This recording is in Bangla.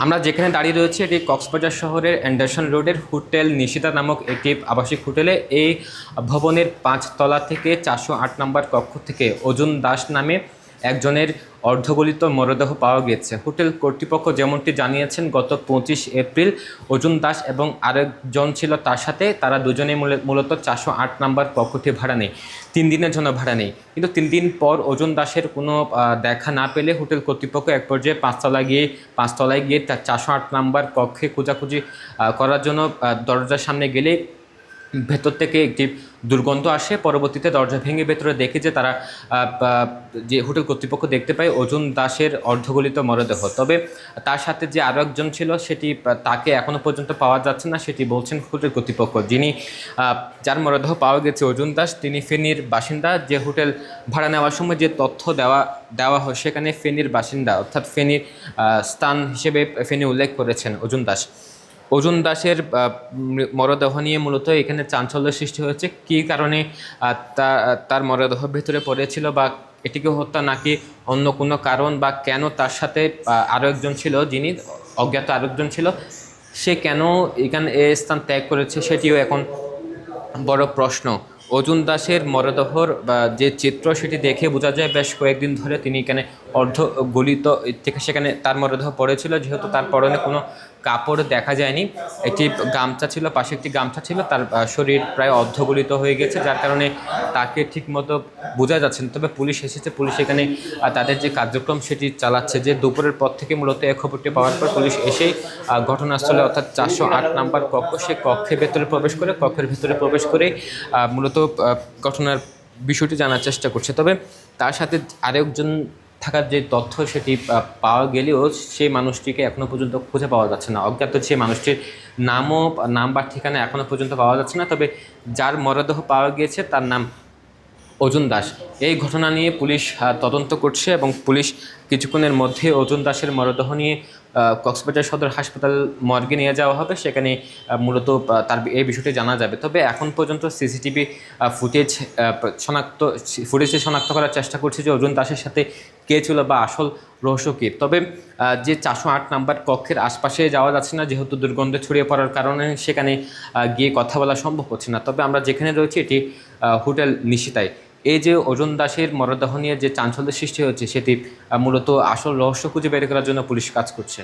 আমরা যেখানে দাঁড়িয়ে রয়েছি এটি কক্সবাজার শহরের অ্যান্ডারসন রোডের হোটেল নিশিতা নামক একটি আবাসিক হোটেলে। এই ভবনের 5 তলা থেকে 408 নম্বর কক্ষ থেকে অজুন দাস নামে একজনের অর্ধগলিত মরদেহ পাওয়া গেছে। হোটেল কর্তৃপক্ষ যেমনটি জানিয়েছেন, গত 25 এপ্রিল অজুন দাস এবং আরেকজন ছিল তার সাথে, তারা দুজনেই মূলত 408 নম্বর কক্ষটি ভাড়া নেই, 3 দিনের জন্য ভাড়া নেই। কিন্তু 3 দিন পর অজুন দাসের কোনো দেখা না পেলে হোটেল কর্তৃপক্ষ এক পর্যায়ে 5 তলায় গিয়ে তার 408 নম্বর কক্ষে খোঁজাখুঁজি করার জন্য দরজার সামনে গেলে ভেতর থেকে একটি দুর্গন্ধ আসে। পরবর্তীতে দরজা ভেঙে ভেতরে দেখে যে তারা যে হোটেল কর্তৃপক্ষ দেখতে পায় অজুন দাসের অর্ধগলিত মরদেহ। তবে তার সাথে যে আরও একজন ছিল তাকে এখনও পর্যন্ত পাওয়া যাচ্ছে না, সেটি বলছেন হোটেল কর্তৃপক্ষ। যার মরদেহ পাওয়া গেছে অজুন দাস, তিনি ফেনীর বাসিন্দা। যে হোটেল ভাড়া নেওয়ার সময় যে তথ্য দেওয়া হয় সেখানে ফেনীর বাসিন্দা অর্থাৎ ফেনীর স্থান হিসেবে ফেনী উল্লেখ করেছেন অজুন দাস। অজুন দাসের মরদেহ নিয়ে মূলত এখানে চাঞ্চল্য সৃষ্টি হয়েছে। কী কারণে তার মরদেহ ভেতরে পড়েছিল, বা এটিকে হত্যা নাকি অন্য কোনো কারণ, বা কেন তার সাথে আরও একজন ছিল, যিনি অজ্ঞাত আরেকজন ছিল, সে কেন এখানে এ স্থান ত্যাগ করেছে, সেটিও এখন বড় প্রশ্ন। অজুন দাসের মরদেহর যে চিত্র সেটি দেখে বোঝা যায় বেশ কয়েকদিন ধরে তিনি এখানে অর্ধগলিত থেকে সেখানে তার মরদেহ পড়েছিল। যেহেতু তার পরনে কোনো কাপড় দেখা যায়নি, একটি গামছা ছিল, পাশে একটি গামছা ছিল, তার শরীর প্রায় অর্ধগলিত হয়ে গেছে, যার কারণে তাকে ঠিকমতো বোঝা যাচ্ছে না। তবে পুলিশ এসেছে, পুলিশ এখানে তাদের যে কার্যক্রম সেটি চালাচ্ছে। যে দুপুরের পর থেকে মূলত এই খবরটি পাওয়ার পর পুলিশ এসেই ঘটনাস্থলে অর্থাৎ 408 নম্বর কক্ষ, সে কক্ষের ভেতরে প্রবেশ করে মূলত ঘটনার বিষয়টি জানার চেষ্টা করছে। তবে তার সাথে আরেকজন থাকার যে তথ্য সেটি পাওয়া গেলেও সেই মানুষটিকে এখনও পর্যন্ত খুঁজে পাওয়া যাচ্ছে না। অজ্ঞাত সেই মানুষটির নাম বা ঠিকানা এখনও পর্যন্ত পাওয়া যাচ্ছে না। তবে যার মরদেহ পাওয়া গিয়েছে তার নাম অজুন দাস। এই ঘটনা নিয়ে পুলিশ তদন্ত করছে এবং পুলিশ কিছুক্ষণের মধ্যে অজুন দাসের মরদেহ নিয়ে কক্সবাজার সদর হাসপাতাল মর্গে নিয়ে যাওয়া হবে। সেখানে মূলত তার এই বিষয়টি জানা যাবে। তবে এখন পর্যন্ত সিসিটিভি ফুটেজে শনাক্ত করার চেষ্টা করছে যে অজুন দাসের সাথে কে ছিল বা আসল রহস্য কী। তবে যে 408 নাম্বার কক্ষের আশপাশে যাওয়া যাচ্ছে না, যেহেতু দুর্গন্ধে ছড়িয়ে পড়ার কারণে সেখানে গিয়ে কথা বলা সম্ভব হচ্ছে না। তবে আমরা যেখানে রয়েছি এটি হোটেল নিশিতায়। এই যে অজুন দাসের মরদেহ নিয়ে যে চাঞ্চল্যের সৃষ্টি হচ্ছে, সেটি মূলত আসল রহস্য খুঁজে বের করার জন্য পুলিশ কাজ করছে।